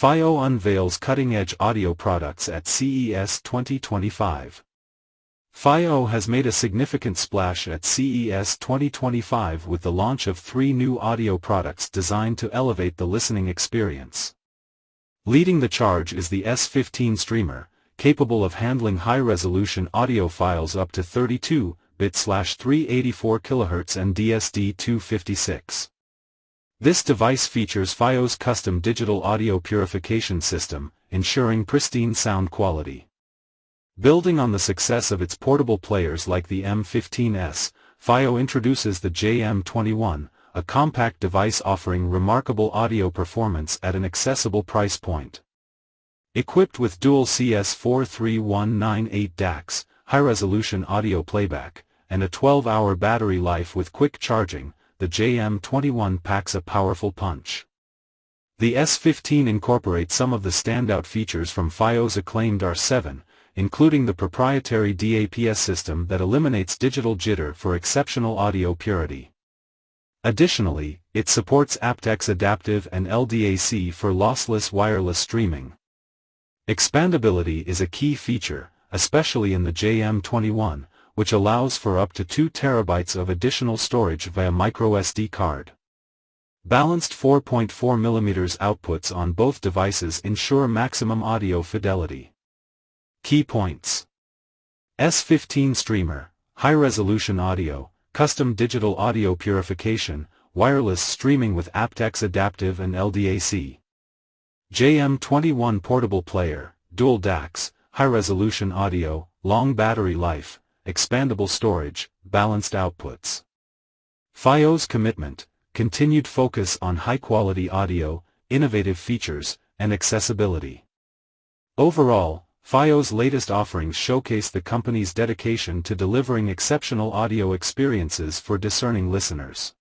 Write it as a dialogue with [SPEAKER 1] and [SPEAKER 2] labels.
[SPEAKER 1] FiiO unveils cutting-edge audio products at CES 2025. FiiO has made a significant splash at CES 2025 with the launch of 3 new audio products designed to elevate the listening experience. Leading the charge is the S15 streamer, capable of handling high-resolution audio files up to 32-bit/384 kHz and DSD-256. This device features FiiO's custom digital audio purification system, ensuring pristine sound quality. Building on the success of its portable players like the M15S, FiiO introduces the JM21, a compact device offering remarkable audio performance at an accessible price point. Equipped with dual CS43198 DACs, high-resolution audio playback, and a 12-hour battery life with quick charging, the JM21 packs a powerful punch. The S15 incorporates some of the standout features from FiiO's acclaimed R7, including the proprietary DAPS system that eliminates digital jitter for exceptional audio purity. Additionally, it supports aptX Adaptive and LDAC for lossless wireless streaming. Expandability is a key feature, especially in the JM21, which allows for up to 2 TB of additional storage via microSD card. Balanced 4.4mm outputs on both devices ensure maximum audio fidelity. Key points: S15 streamer, high-resolution audio, custom digital audio purification, wireless streaming with aptX Adaptive and LDAC. JM21 portable player, dual DACs, high-resolution audio, long battery life, expandable storage, balanced outputs. FiiO's commitment: continued focus on high-quality audio, innovative features, and accessibility. Overall, FiiO's latest offerings showcase the company's dedication to delivering exceptional audio experiences for discerning listeners.